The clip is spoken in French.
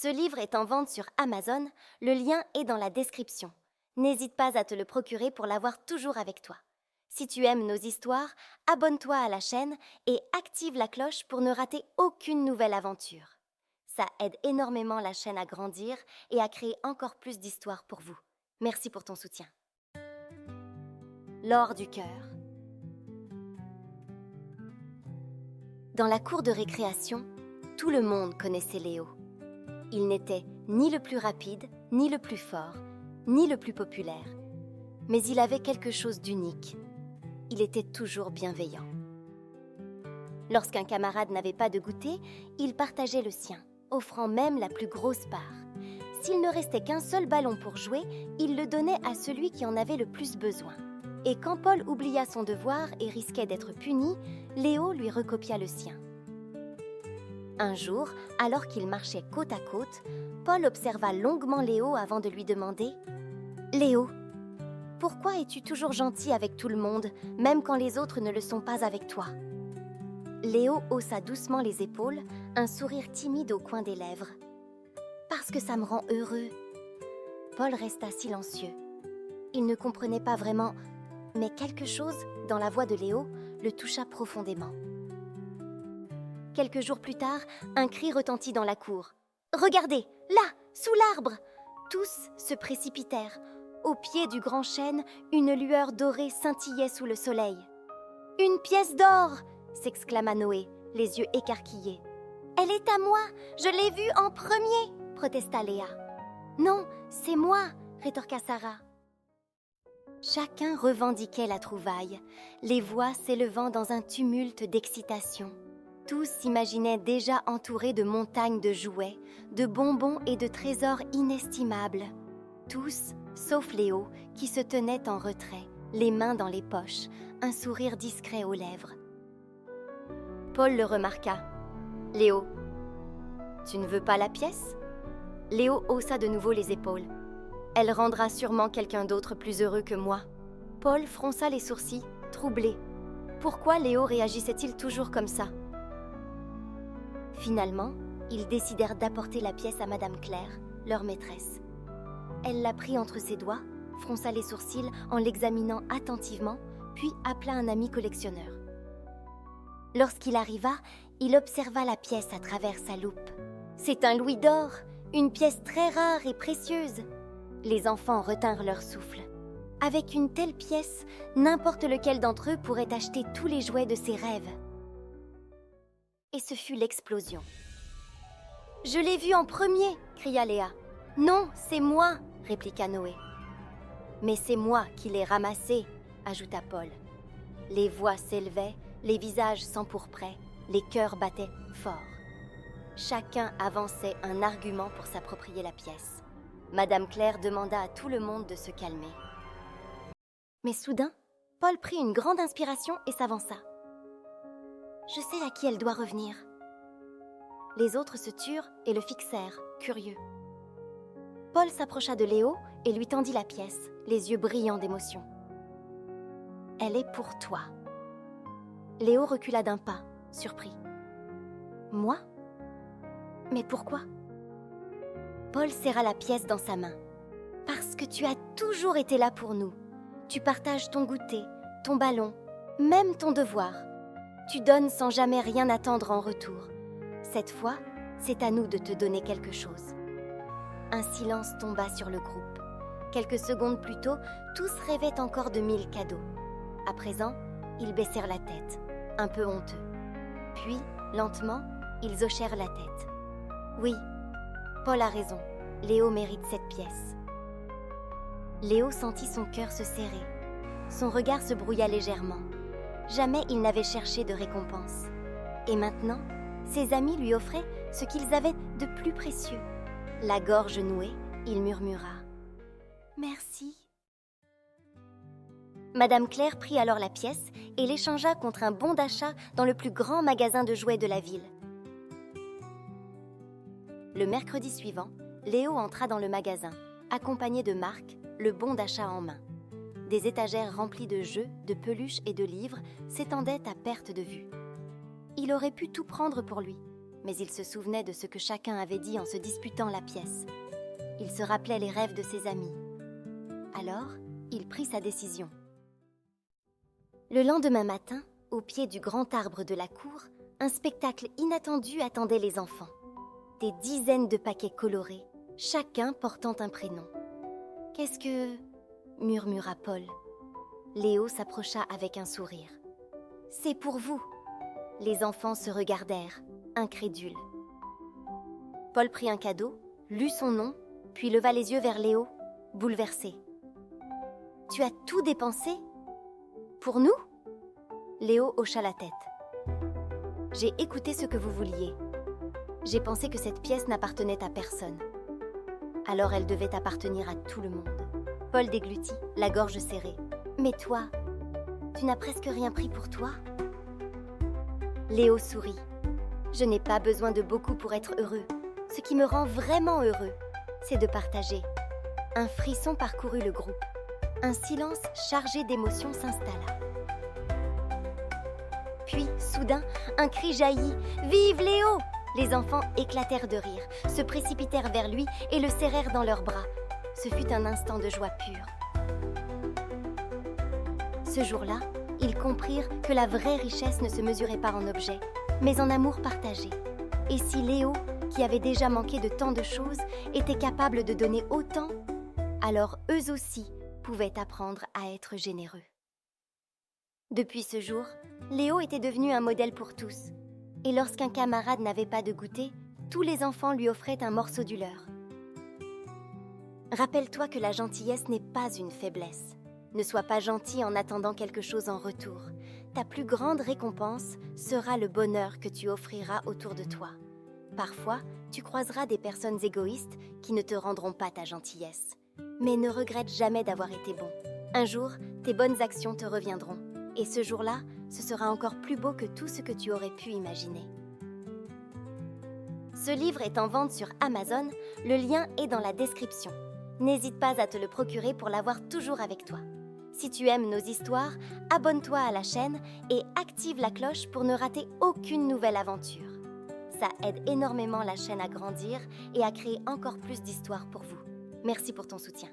Ce livre est en vente sur Amazon, le lien est dans la description. N'hésite pas à te le procurer pour l'avoir toujours avec toi. Si tu aimes nos histoires, abonne-toi à la chaîne et active la cloche pour ne rater aucune nouvelle aventure. Ça aide énormément la chaîne à grandir et à créer encore plus d'histoires pour vous. Merci pour ton soutien. L'or du cœur. Dans la cour de récréation, tout le monde connaissait Léo. Il n'était ni le plus rapide, ni le plus fort, ni le plus populaire. Mais il avait quelque chose d'unique. Il était toujours bienveillant. Lorsqu'un camarade n'avait pas de goûter, il partageait le sien, offrant même la plus grosse part. S'il ne restait qu'un seul ballon pour jouer, il le donnait à celui qui en avait le plus besoin. Et quand Paul oublia son devoir et risquait d'être puni, Léo lui recopia le sien. Un jour, alors qu'ils marchaient côte à côte, Paul observa longuement Léo avant de lui demander « Léo, pourquoi es-tu toujours gentil avec tout le monde, même quand les autres ne le sont pas avec toi ?» Léo haussa doucement les épaules, un sourire timide au coin des lèvres. « Parce que ça me rend heureux. » Paul resta silencieux. Il ne comprenait pas vraiment, mais quelque chose, dans la voix de Léo, le toucha profondément. Quelques jours plus tard, un cri retentit dans la cour. « Regardez, là, sous l'arbre !» Tous se précipitèrent. Au pied du grand chêne, une lueur dorée scintillait sous le soleil. « Une pièce d'or !» s'exclama Noé, les yeux écarquillés. « Elle est à moi, je l'ai vue en premier !» protesta Léa. « Non, c'est moi !» rétorqua Sarah. Chacun revendiquait la trouvaille, les voix s'élevant dans un tumulte d'excitation. Tous s'imaginaient déjà entourés de montagnes de jouets, de bonbons et de trésors inestimables. Tous, sauf Léo, qui se tenait en retrait, les mains dans les poches, un sourire discret aux lèvres. Paul le remarqua. « Léo, tu ne veux pas la pièce ?» Léo haussa de nouveau les épaules. « Elle rendra sûrement quelqu'un d'autre plus heureux que moi. » Paul fronça les sourcils, troublé. Pourquoi Léo réagissait-il toujours comme ça ? Finalement, ils décidèrent d'apporter la pièce à Madame Claire, leur maîtresse. Elle la prit entre ses doigts, fronça les sourcils en l'examinant attentivement, puis appela un ami collectionneur. Lorsqu'il arriva, il observa la pièce à travers sa loupe. « C'est un louis d'or, une pièce très rare et précieuse !» Les enfants retinrent leur souffle. Avec une telle pièce, n'importe lequel d'entre eux pourrait acheter tous les jouets de ses rêves. Et ce fut l'explosion. « Je l'ai vue en premier !» cria Léa. « Non, c'est moi !» répliqua Noé. « Mais c'est moi qui l'ai ramassé !» ajouta Paul. Les voix s'élevaient, les visages s'empourpraient, les cœurs battaient fort. Chacun avançait un argument pour s'approprier la pièce. Madame Claire demanda à tout le monde de se calmer. Mais soudain, Paul prit une grande inspiration et s'avança. « Je sais à qui elle doit revenir. » Les autres se turent et le fixèrent, curieux. Paul s'approcha de Léo et lui tendit la pièce, les yeux brillants d'émotion. « Elle est pour toi. » Léo recula d'un pas, surpris. « Moi ? Mais pourquoi ?» Paul serra la pièce dans sa main. « Parce que tu as toujours été là pour nous. Tu partages ton goûter, ton ballon, même ton devoir. Tu donnes sans jamais rien attendre en retour. Cette fois, c'est à nous de te donner quelque chose. » Un silence tomba sur le groupe. Quelques secondes plus tôt, tous rêvaient encore de 1000 cadeaux. À présent, ils baissèrent la tête, un peu honteux. Puis, lentement, ils hochèrent la tête. Oui, Paul a raison, Léo mérite cette pièce. Léo sentit son cœur se serrer. Son regard se brouilla légèrement. Jamais il n'avait cherché de récompense. Et maintenant, ses amis lui offraient ce qu'ils avaient de plus précieux. La gorge nouée, il murmura « Merci ». Madame Claire prit alors la pièce et l'échangea contre un bon d'achat dans le plus grand magasin de jouets de la ville. Le mercredi suivant, Léo entra dans le magasin, accompagné de Marc, le bon d'achat en main. Des étagères remplies de jeux, de peluches et de livres s'étendaient à perte de vue. Il aurait pu tout prendre pour lui, mais il se souvenait de ce que chacun avait dit en se disputant la pièce. Il se rappelait les rêves de ses amis. Alors, il prit sa décision. Le lendemain matin, au pied du grand arbre de la cour, un spectacle inattendu attendait les enfants. Des dizaines de paquets colorés, chacun portant un prénom. « Qu'est-ce que... » murmura Paul. Léo s'approcha avec un sourire. « C'est pour vous !» Les enfants se regardèrent, incrédules. Paul prit un cadeau, lut son nom, puis leva les yeux vers Léo, bouleversé. « Tu as tout dépensé ? Pour nous ?» Léo hocha la tête. « J'ai écouté ce que vous vouliez. J'ai pensé que cette pièce n'appartenait à personne. Alors elle devait appartenir à tout le monde. » Paul déglutit, la gorge serrée. « Mais toi, tu n'as presque rien pris pour toi ?» Léo sourit. « Je n'ai pas besoin de beaucoup pour être heureux. Ce qui me rend vraiment heureux, c'est de partager. » Un frisson parcourut le groupe. Un silence chargé d'émotions s'installa. Puis, soudain, un cri jaillit. « Vive Léo !» Les enfants éclatèrent de rire, se précipitèrent vers lui et le serrèrent dans leurs bras. Ce fut un instant de joie pure. Ce jour-là, ils comprirent que la vraie richesse ne se mesurait pas en objets, mais en amour partagé. Et si Léo, qui avait déjà manqué de tant de choses, était capable de donner autant, alors eux aussi pouvaient apprendre à être généreux. Depuis ce jour, Léo était devenu un modèle pour tous. Et lorsqu'un camarade n'avait pas de goûter, tous les enfants lui offraient un morceau du leur. Rappelle-toi que la gentillesse n'est pas une faiblesse. Ne sois pas gentil en attendant quelque chose en retour. Ta plus grande récompense sera le bonheur que tu offriras autour de toi. Parfois, tu croiseras des personnes égoïstes qui ne te rendront pas ta gentillesse. Mais ne regrette jamais d'avoir été bon. Un jour, tes bonnes actions te reviendront. Et ce jour-là, ce sera encore plus beau que tout ce que tu aurais pu imaginer. Ce livre est en vente sur Amazon, le lien est dans la description. N'hésite pas à te le procurer pour l'avoir toujours avec toi. Si tu aimes nos histoires, abonne-toi à la chaîne et active la cloche pour ne rater aucune nouvelle aventure. Ça aide énormément la chaîne à grandir et à créer encore plus d'histoires pour vous. Merci pour ton soutien.